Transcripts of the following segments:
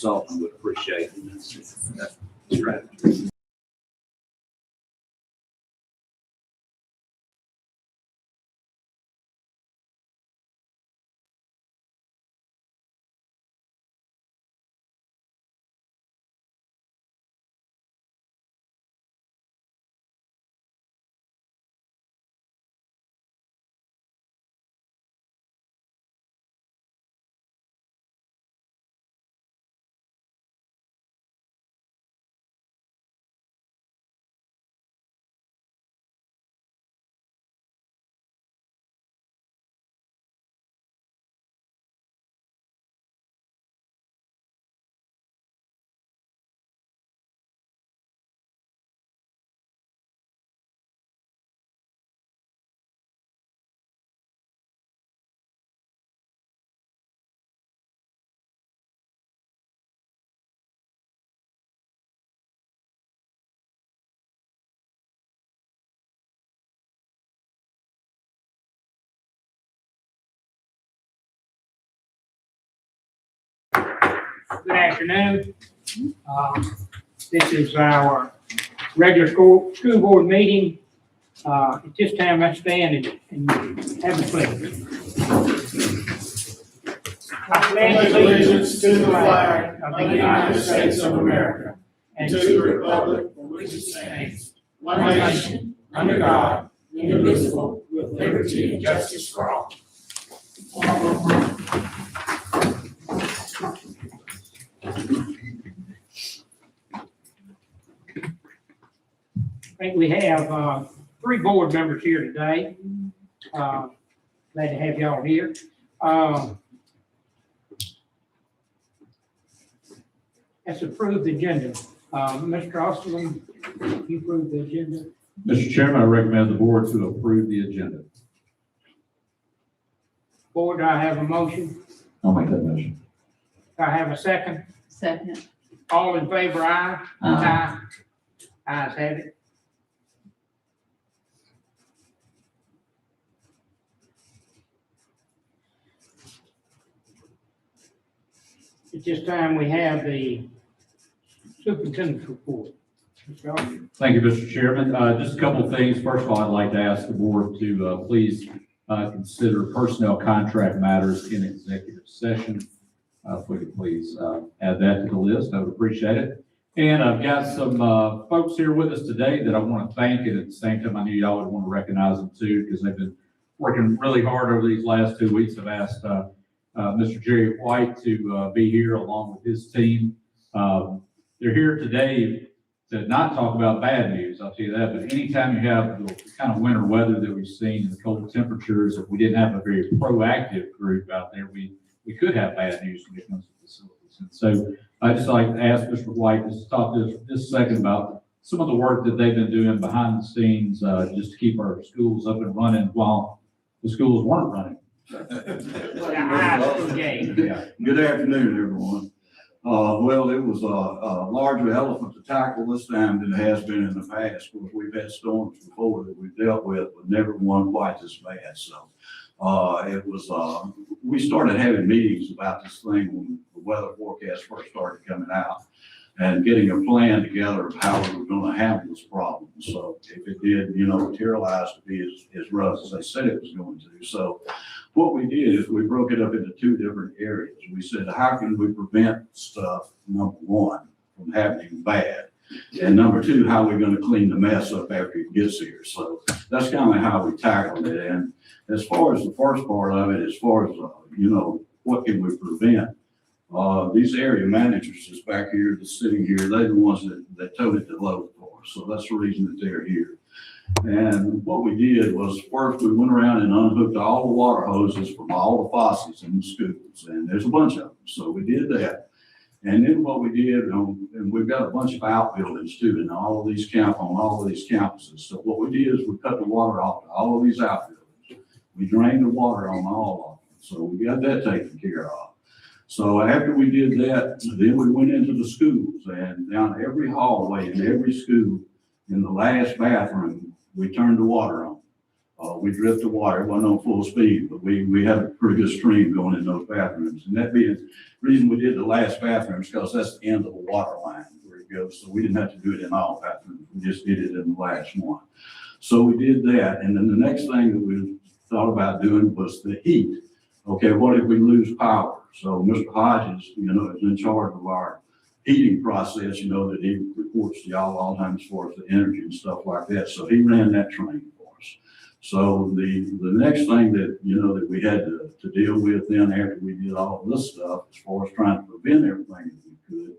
consultant would appreciate it. That's right. Good afternoon. This is our regular school board meeting. At this time, I stand and have a pledge. I pledge allegiance to the flag of the United States of America and to the republic for which it stands, one nation, under God, indivisible, with liberty and justice for all. I think we have 3 board members here today. Glad to have y'all here. Let's approve the agenda. Mr. Austin, you approve the agenda? Mr. Chairman, I recommend the board to approve the agenda. Board, do I have a motion? I'll make that motion. Do I have a second? Second. All in favor, aye? Aye. Ayes have it. At this time, we have the superintendent's report. Mr. Austin. Thank you, Mr. Chairman. Just a couple of things. First of all, I'd like to ask the board to please consider personnel contract matters in executive session. If we could please add that to the list, I would appreciate it. And I've got some folks here with us today that I want to thank, and at the same time, I knew y'all would want to recognize them too, because they've been working really hard over these last 2 weeks. I've asked Mr. Jerry White to be here along with his team. They're here today to not talk about bad news, I'll tell you that, but anytime you have the kind of winter weather that we've seen and the cold temperatures, if we didn't have a very proactive group out there, we could have bad news when it comes to facilities. And so I'd just like to ask Mr. White just to talk just a second about some of the work that they've been doing behind the scenes just to keep our schools up and running while the schools weren't running. Yeah. Good afternoon, everyone. Well, it was a larger elephant to tackle this time than it has been in the past. Of course, we've had storms before that we've dealt with, but never one quite this bad. So we started having meetings about this thing when the weather forecast first started coming out and getting a plan together of how we were going to handle this problem. So if it did, materialize to be as rough as they said it was going to. So what we did is we broke it up into 2 different areas. We said, how can we prevent stuff, number 1, from happening bad? And number 2, how are we going to clean the mess up after it gets here? So that's kind of how we tackled it. And as far as the first part of it, as far as, what can we prevent? These area managers just back here, just sitting here, they're the ones that towed it to load for us. So that's the reason that they're here. And what we did was first we went around and unhooked all the water hoses from all the faucets in the schools. And there's a bunch of them. So we did that. And then what we did, and we've got a bunch of outbuildings too, on all of these campuses. So what we did is we cut the water off to all of these outbuildings. We drained the water on all of them. So we got that taken care of. So after we did that, then we went into the schools, and down every hallway in every school, in the last bathroom, we turned the water on. We drifted water, it wasn't on full speed, but we had a pretty good stream going in those bathrooms. And that being, the reason we did the last bathrooms, because that's the end of the water line where it goes. So we didn't have to do it in all bathrooms. We just did it in the last one. So we did that. And then the next thing that we thought about doing was the heat. Okay, what if we lose power? So Mr. Hodges, you know, is in charge of our heating process, you know, that he reports to y'all all the time as far as the energy and stuff like that. So he ran that train for us. So the next thing that, you know, that we had to deal with then after we did all of this stuff, as far as trying to prevent everything that we could,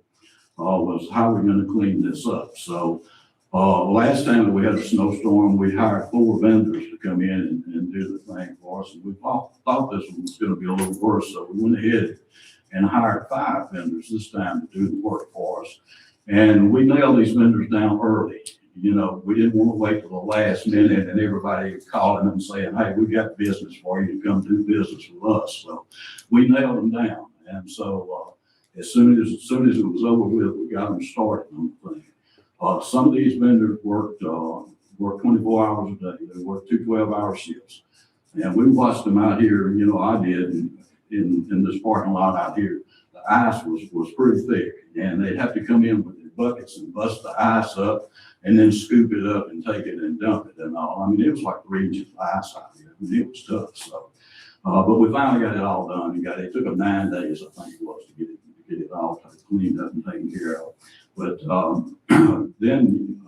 was how we're going to clean this up. So last time that we had a snowstorm, we hired 4 vendors to come in and do the thing for us. And we thought this one was going to be a little worse. So we went ahead and hired 5 vendors this time to do the work for us. And we nailed these vendors down early. You know, we didn't want to wait till the last minute and everybody calling them saying, hey, we got business for you to come do business with us. So we nailed them down. And so as soon as it was over with, we got them started on the thing. Some of these vendors worked 24 hours a day. They worked 2 12-hour shifts. And we watched them out here, you know, I did in this parking lot out here. The ice was pretty thick, and they'd have to come in with their buckets and bust the ice up and then scoop it up and take it and dump it and all. I mean, it was like 3 inches of ice out here. I mean, it was tough. So, but we finally got it all done. It took them 9 days, I think it was, to get it all cleaned up and taken care of. But then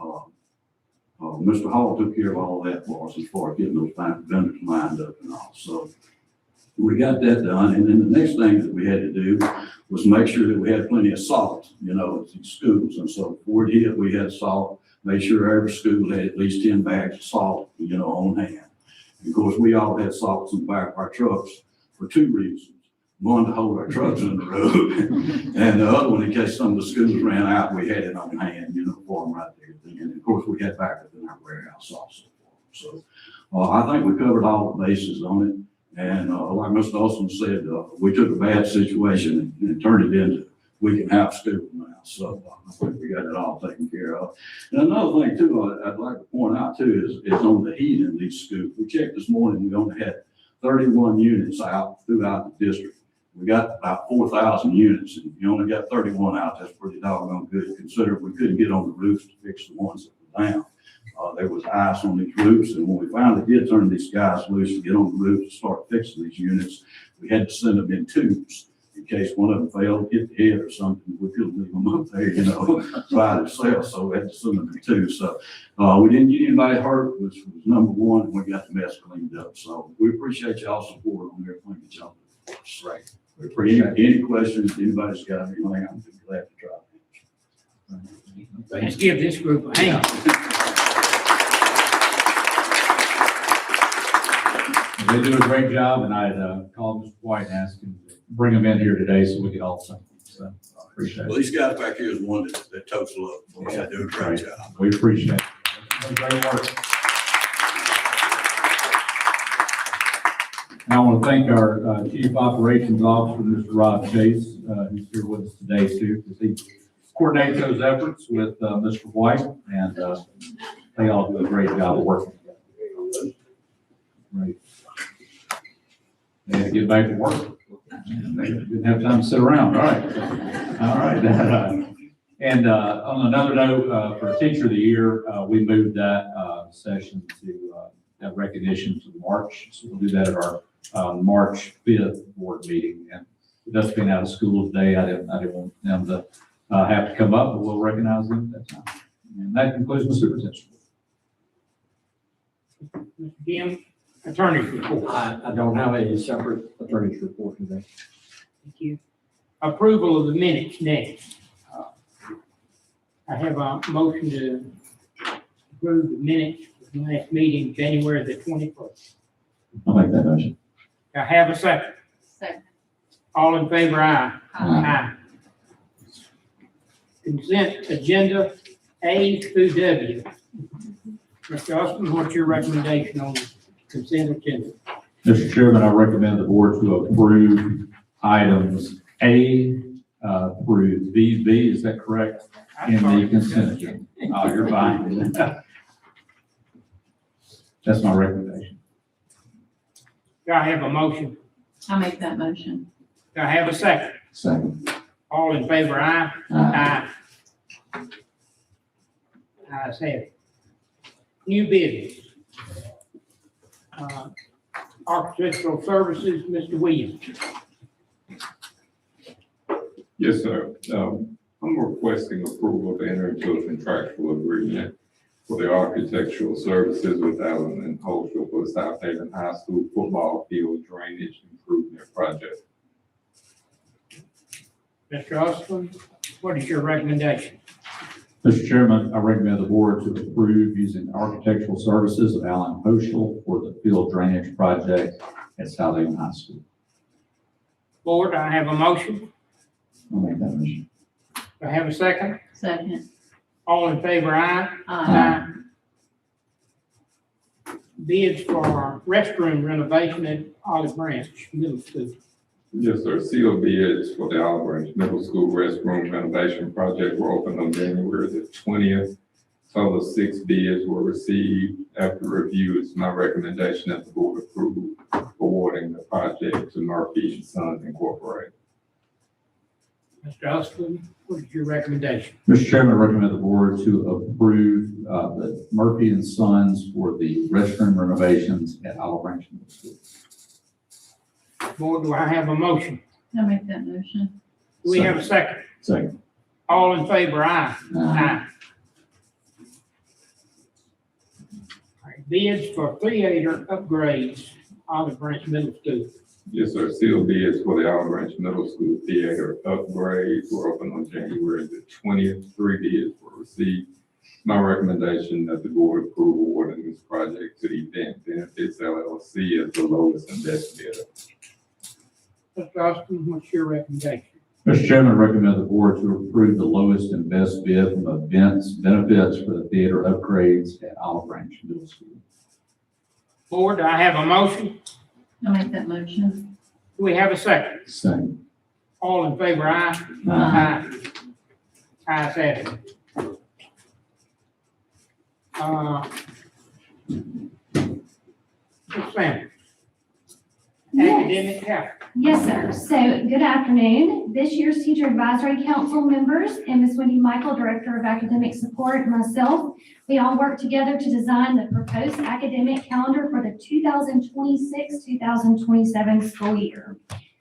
Mr. Hall took care of all that for us as far as getting those vendors lined up and all. So we got that done. And then the next thing that we had to do was make sure that we had plenty of salt, you know, at schools. And so before it hit, we had salt, made sure every school had at least 10 bags of salt, you know, on hand. And of course, we all had salts in the back of our trucks for 2 reasons. One, to hold our trucks on the road, and the other one, in case some of the schools ran out, we had it on hand, you know, for them right there. And of course, we had backup in our warehouse also. So I think we covered all the bases on it. And like Mr. Austin said, we took a bad situation and turned it into we can have school now. So I think we got it all taken care of. And another thing too, I'd like to point out too is on the heat in these schools. We checked this morning, we only had 31 units out throughout the district. We got about 4,000 units, and you only got 31 out. That's pretty doggone good, considering we couldn't get on the roofs to fix the ones that were down. There was ice on these roofs, and when we finally did turn these guys loose to get on the roof to start fixing these units, we had to send them in tubes in case one of them failed, hit the head or something. We couldn't leave them up there, you know, by themselves, so we had to send them in tubes. So we didn't get anybody hurt, which was number one, and we got the mess cleaned up. So we appreciate y'all's support on everything that y'all do. Right. We appreciate any questions, anybody's got anything, I'm glad to try. Let's give this group a hand. They do a great job, and I'd called Mr. White and asked him to bring them in here today so we could all thank them. So I appreciate Well, it. these guys back here is one that totes the load. They do a great job. We appreciate it. Great work. And I want to thank our Chief Operations Officer, Mr. Rob Chase, who's here with us today too, because he coordinates those efforts with Mr. White, and they all do a great job of working together. Right. They had to get back to work. They didn't have time to sit around. All right. All right. And on another note, for Teacher of the Year, we moved that session to that recognition to March. So we'll do that at our March 5th board meeting. And that's been out of school today. I didn't want them to have to come up, but we'll recognize them at that time. And that concludes my superintendent's report. Mr. Jim, attorney's report. I don't have a separate attorney's report today. Thank you. Approval of the minutes next. I have a motion to approve the minutes of the last meeting, January the 21st. I'll make that motion. I have a second. Second. All in favor, aye. Aye. Consent agenda A through W. Mr. Austin, what's your recommendation on the consent agenda? Mr. Chairman, I recommend the board to approve items A through B, is that correct? In the consent agenda. Oh, you're fine. That's my recommendation. Do I have a motion? I'll make that motion. Do I have a second? Second. All in favor, aye? Aye. Ayes have it. New business. Architectural services, Mr. Williams. Yes, sir. I'm requesting approval to enter into a contractual agreement for the architectural services with Allen and Holsham for the South Haven High School football field drainage improvement project. Mr. Austin, what is your recommendation? Mr. Chairman, I recommend the board to approve using architectural services of Allen Oshel for the field drainage project at South Haven High School. Board, I have a motion. I'll make that motion. Do I have a second? Second. All in favor, aye? Aye. Bids for restroom renovation at Olive Branch Middle School. Yes, sir. Sealed bids for the Olive Branch Middle School restroom renovation project were opened on January the 20th. Total of 6 bids were received. After review, it's my recommendation that the board approve awarding the project to Murphy and Sons Incorporated. Mr. Austin, what is your recommendation? Mr. Chairman, I recommend the board to approve the Murphy and Sons for the restroom renovations at Olive Branch Middle School. Board, do I have a motion? I'll make that motion. Do we have a second? Second. All in favor, aye? Aye. All right, bids for theater upgrades, Olive Branch Middle School. Yes, sir. Sealed bids for the Olive Branch Middle School theater upgrades were opened on January the 20th. 3 bids were received. My recommendation that the board approve awarding this project to Event Benefits LLC as the lowest and best bidder. Mr. Austin, what's your recommendation? Mr. Chairman, I recommend the board to approve the lowest and best bid from Events Benefits for the theater upgrades at Olive Branch Middle School. Board, do I have a motion? I'll make that motion. Do we have a second? Second. All in favor, aye? Aye. Ayes have it. Ms. Sanders, academic health. Yes, sir. So good afternoon. This year's Teacher Advisory Council members and Ms. Wendy Michael, Director of Academic Support, and myself, we all worked together to design the proposed academic calendar for the 2026-2027 school year.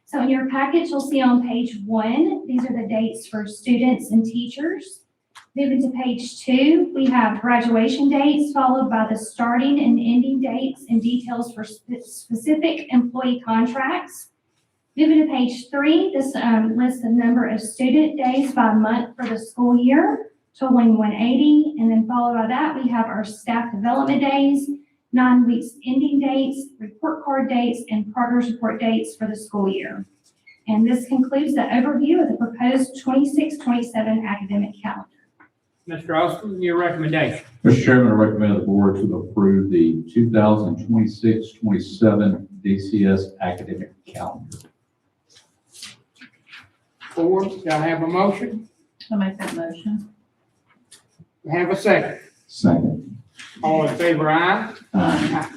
So in your package, you'll see on page 1, these are the dates for students and teachers. Moving to page 2, we have graduation dates followed by the starting and ending dates and details for specific employee contracts. Moving to page 3, this lists the number of student days by month for the school year, totaling 180. And then followed by that, we have our staff development days, 9 weeks ending dates, report card dates, and progress report dates for the school year. And this concludes the overview of the proposed 26-27 academic calendar. Mr. Austin, your recommendation. Mr. Chairman, I recommend the board to approve the 2026-27 DCS academic calendar. Board, do I have a motion? I'll make that motion. Do I have a second? Second. All in favor, aye? Aye.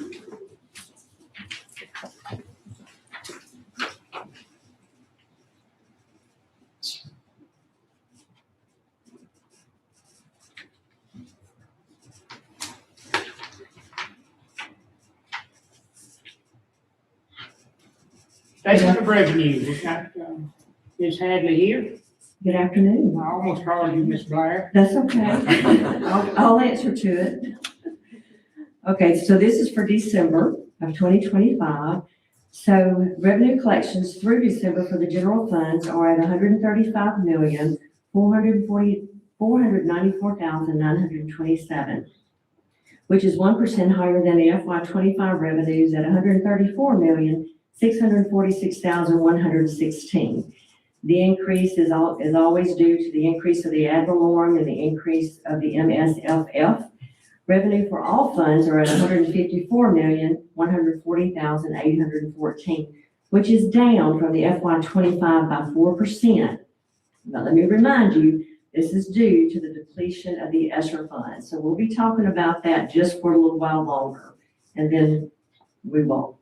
Statement of revenue, we got Ms. Hadley here. Good afternoon. I almost called you Ms. Blair. That's okay. I'll answer to it. Okay, so this is for December of 2025. So revenue collections through December for the general funds are at $135,494,927, which is 1% higher than the FY25 revenues at $134,646,116. The increase is always due to the increase of the ad valorem and the increase of the MSFF. Revenue for all funds are at $154,140,814, which is down from the FY25 by 4%. Now, let me remind you, this is due to the depletion of the ESSER fund. So we'll be talking about that just for a little while longer, and then we won't.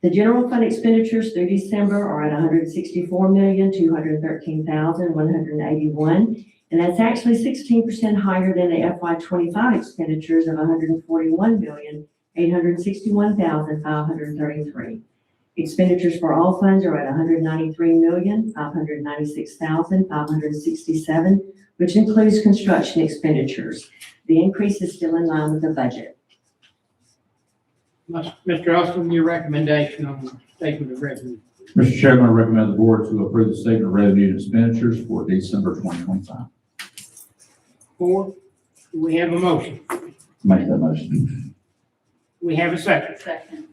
The general fund expenditures through December are at $164,213,181, and that's actually 16% higher than the FY '25 expenditures of $141,861,533. Expenditures for all funds are at $193,596,567, which includes construction expenditures. The increase is still in line with the budget. Mr. Austin, your recommendation on the statement of revenue. Mr. Chairman, I recommend the board to approve the statement of revenue and expenditures for December 2025. 4, do we have a motion? Make that motion. We have a second. Second.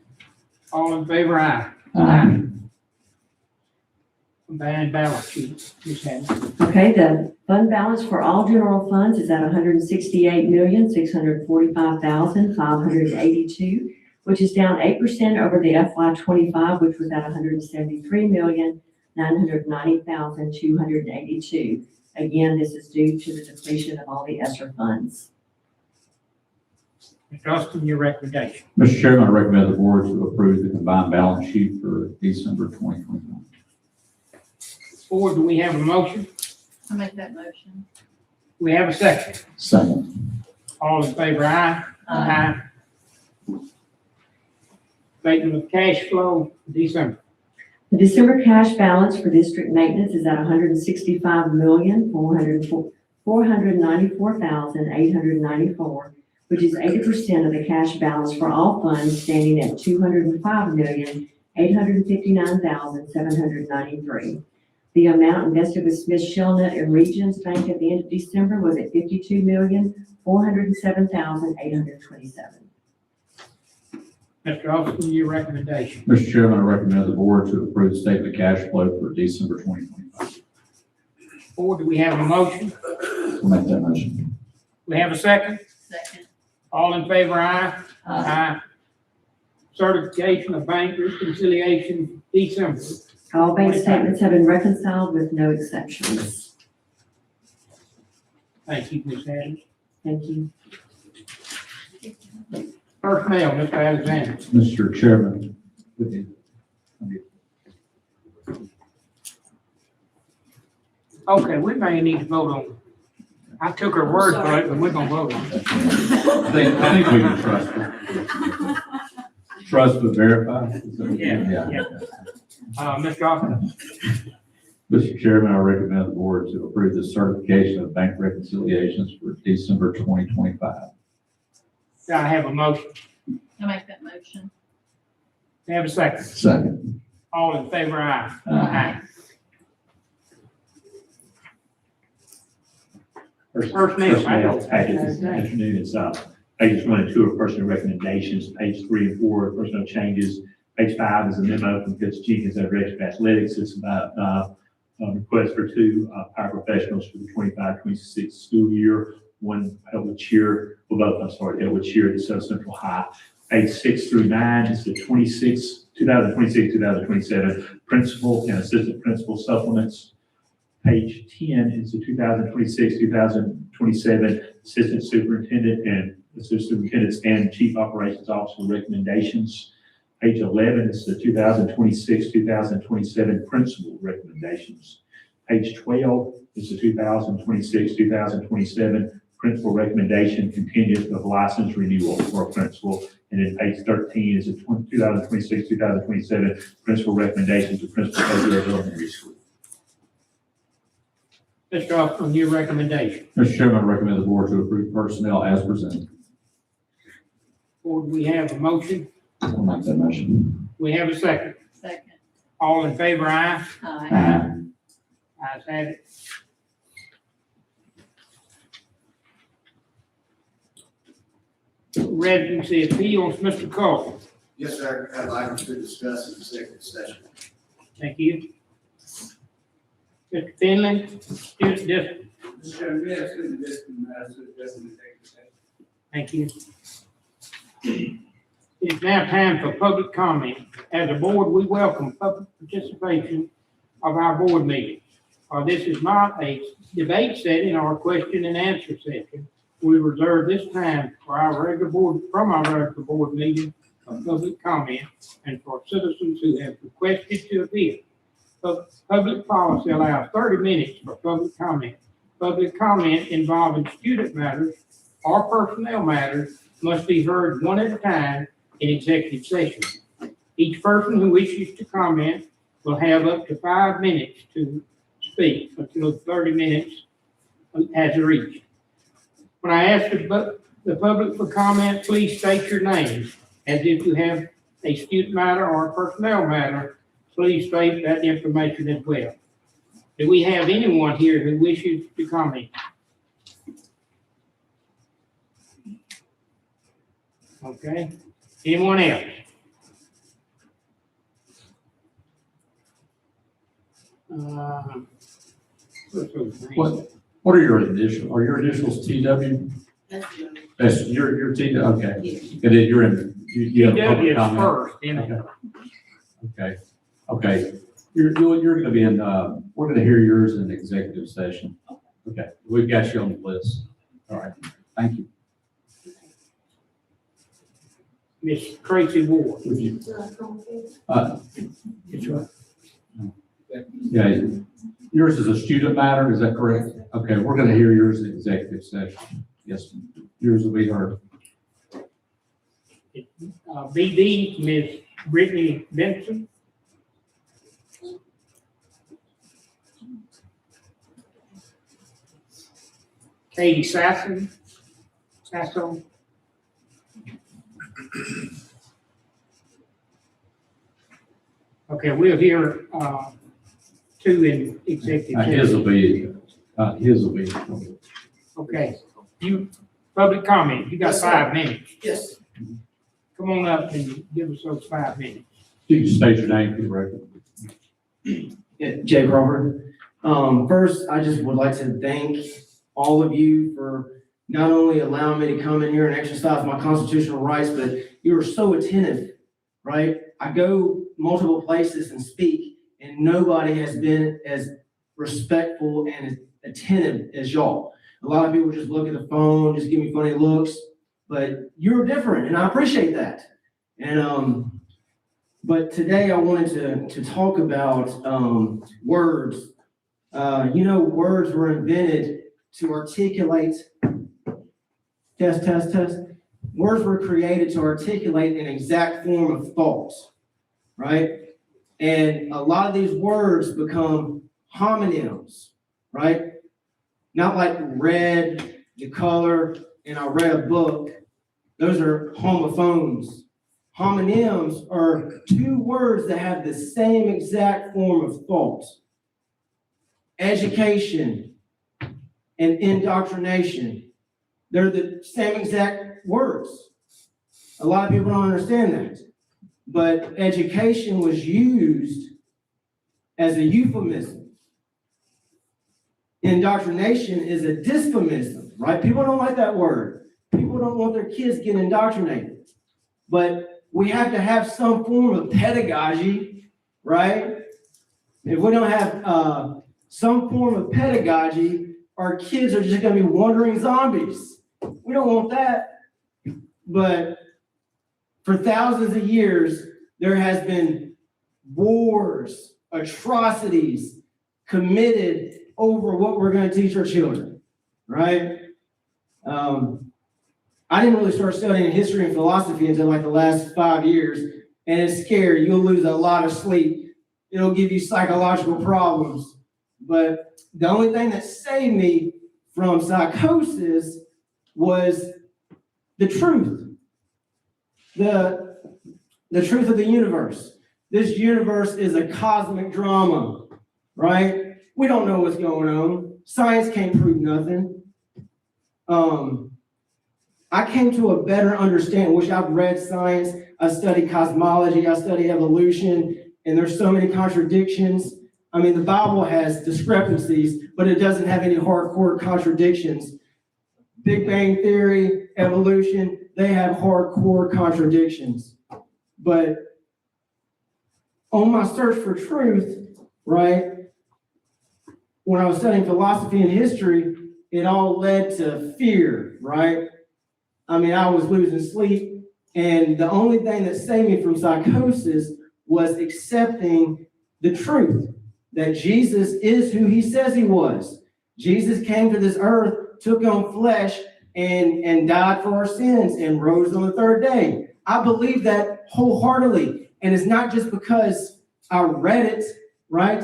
All in favor, aye. Aye. Combined balance sheet, Ms. Hadley. Okay, the fund balance for all general funds is at $168,645,582, which is down 8% over the FY '25, which was at $173,990,282. Again, this is due to the depletion of all the ESSER funds. Mr. Austin, your recommendation. Mr. Chairman, I recommend the board to approve the combined balance sheet for December 2025. 4, do we have a motion? I'll make that motion. We have a second. Second. All in favor, aye. Aye. Statement of cash flow, December. The December cash balance for district maintenance is at $165,494,894, which is 80% of the cash balance for all funds, standing at $205,859,793. The amount invested with Smith Shellnut and Regions Bank at the end of December was at $52,407,827. Mr. Austin, your recommendation. Mr. Chairman, I recommend the board to approve the statement of cash flow for December 2025. 4, do we have a motion? Make that motion. We have a second. Second. All in favor, aye. Aye. Certification of bank reconciliation, December. All bank statements have been reconciled with no exceptions. Thank you, Ms. Hadley. Thank you. Personnel, Mr. Alexander. Mr. Chairman. Okay, we may need to vote on it. I took her word for it, but we're gonna vote on it. I think we can trust it. Trust but verify. Yeah. Mr. Austin. Mr. Chairman, I recommend the board to approve the certification of bank reconciliations for December 2025. Do I have a motion? I'll make that motion. Do I have a second? Second. All in favor, aye. Aye. Personnel. Package this afternoon, it's pages 1 and 2 are personnel recommendations, page 3 and 4 are personnel changes, page 5 is a memo from Pitts Jenkins at Director of Athletics. It's about request for 2 paraprofessionals for the 25-26 school year, one Elwood cheer, Elwood cheer at South Central High. Page 6 through 9 is the 2026-2027 principal and assistant principal supplements. Page 10 is the 2026-2027 assistant superintendent and assistant superintendents and chief operations officer recommendations. Page 11 is the 2026-2027 principal recommendations. Page 12 is the 2026-2027 principal recommendation contingent of license renewal for a principal. And then page 13 is the 2026-2027 principal recommendations of principal of elementary school. Mr. Austin, your recommendation. Mr. Chairman, I recommend the board to approve personnel as presented. Or do we have a motion? I'll make that motion. We have a second. Second. All in favor, aye. Aye. Ayes have it. Residency appeals, Mr. Cole. Yes, sir. I have items to discuss in executive session. Thank you. Mr. Finley, student district. Thank you. It's now time for public comment. As a board, we welcome public participation of our board meeting. This is not a debate setting or a question and answer session. We reserve this time for our regular board meeting of public comment and for citizens who have requested to appear. Public policy allows 30 minutes for public comment. Public comment involving student matters or personnel matters must be heard one at a time in executive session. Each person who wishes to comment will have up to 5 minutes to speak until 30 minutes has reached. When I ask the public for comment, please state your name. As if you have a student matter or a personnel matter, please state that information as well. Do we have anyone here who wishes to comment? Okay, anyone else? What's those names? What are your initials? Are your initials TW? That's your TW, okay. And then you're in, you have a TW public is comment? first, you know. Okay. You're gonna be in, we're gonna hear yours in executive session. Okay, we've got you on the list. All right, thank you. Miss Tracy Ward. Would you- It's right. Yeah, yours is a student matter, is that correct? Okay, we're gonna hear yours in executive session. Yes, yours will be heard. BD, Ms. Brittany Benson. Katie Sasso. Okay, we'll hear, two in executive His session. will be. Okay, you, public comment, you got Yes, sir. 5 minutes. Yes. Come on up and give us those 5 minutes. You can state your name for the record. Yeah, Jay Crawford. First, I just would like to thank all of you for not only allowing me to come in here and exercise my constitutional rights, but you are so attentive, right? I go multiple places and speak, and nobody has been as respectful and as attentive as y'all. A lot of people just look at the phone, just give me funny looks, but you're different, and I appreciate that. And but today I wanted to talk about words. Words were invented to articulate. Test. Words were created to articulate an exact form of thought, right? And a lot of these words become homonyms, right? Not like read, the color, and I read a book. Those are homophones. Homonyms are 2 words that have the same exact form of thought. Education and indoctrination. They're the same exact words. A lot of people don't understand that. But education was used as a euphemism. Indoctrination is a dysphemism, right? People don't like that word. People don't want their kids getting indoctrinated. But we have to have some form of pedagogy, right? If we don't have some form of pedagogy, our kids are just going to be wandering zombies. We don't want that. But for thousands of years, there has been wars, atrocities committed over what we're going to teach our children, right? I didn't really start studying history and philosophy until like the last 5 years, and it's scary. You'll lose a lot of sleep. It'll give you psychological problems. But the only thing that saved me from psychosis was the truth. The truth of the universe. This universe is a cosmic drama, right? We don't know what's going on. Science can't prove nothing. I came to a better understanding, which I've read science, I studied cosmology, I studied evolution, and there's so many contradictions. I mean, the Bible has discrepancies, but it doesn't have any hardcore contradictions. Big Bang Theory, evolution, they have hardcore contradictions. But on my search for truth, right, when I was studying philosophy and history, it all led to fear, right? I mean, I was losing sleep. And the only thing that saved me from psychosis was accepting the truth that Jesus is who he says he was. Jesus came to this earth, took on flesh, and died for our sins and rose on the third day. I believe that wholeheartedly. And it's not just because I read it, right?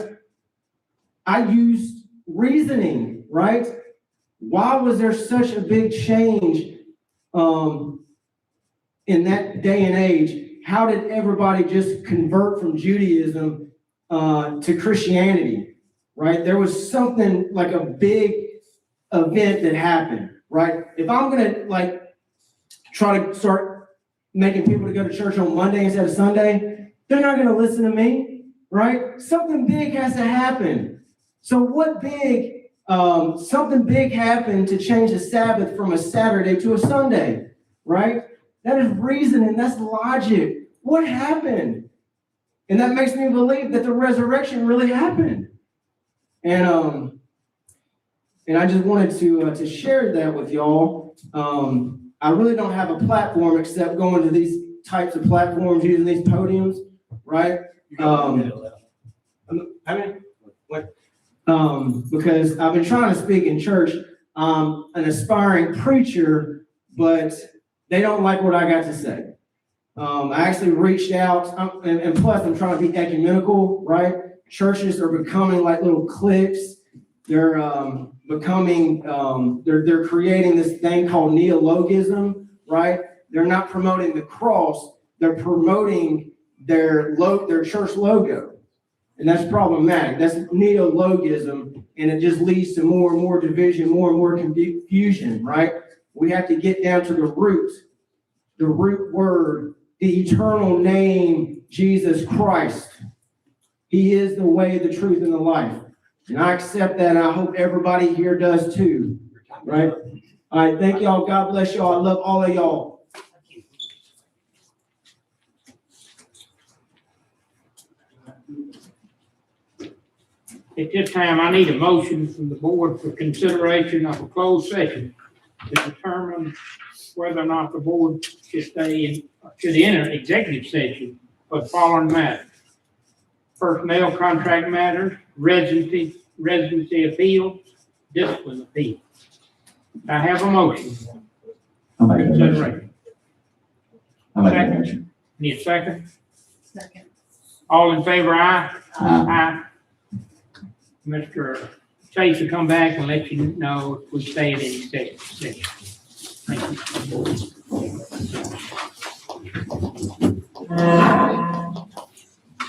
I used reasoning, right? Why was there such a big change in that day and age? How did everybody just convert from Judaism to Christianity, right? There was something like a big event that happened, right? If I'm gonna try to start making people to go to church on Monday instead of Sunday, they're not gonna listen to me, right? Something big has to happen. So what big, something big happened to change the Sabbath from a Saturday to a Sunday, right? That is reasoning, that's logic. What happened? And that makes me believe that the resurrection really happened. And I just wanted to share that with y'all. I really don't have a platform except going to these types of platforms, using these podiums, right? Because I've been trying to speak in church. I'm an aspiring preacher, but they don't like what I got to say. I actually reached out, and plus I'm trying to be ecumenical, right? Churches are becoming like little cliques. They're becoming, they're creating this thing called neologism, right? They're not promoting the cross, they're promoting their church logo. And that's problematic. That's neologism, and it just leads to more and more division, more and more confusion, right? We have to get down to the root word, the eternal name, Jesus Christ. He is the way, the truth, and the life. And I accept that, and I hope everybody here does too, right? All right, thank y'all. God bless y'all. I love all of y'all. At this time, I need a motion from the board for consideration of a closed session to determine whether or not the board should enter executive session for the following matters: personnel contract matters, residency appeal, discipline appeal. I have a motion. I'll make that motion. Consideration. I'll make that motion. Need a second? Second. All in favor, aye? Aye. Aye. Mr. Chase will come back and let you know if we stay in executive session. Thank you.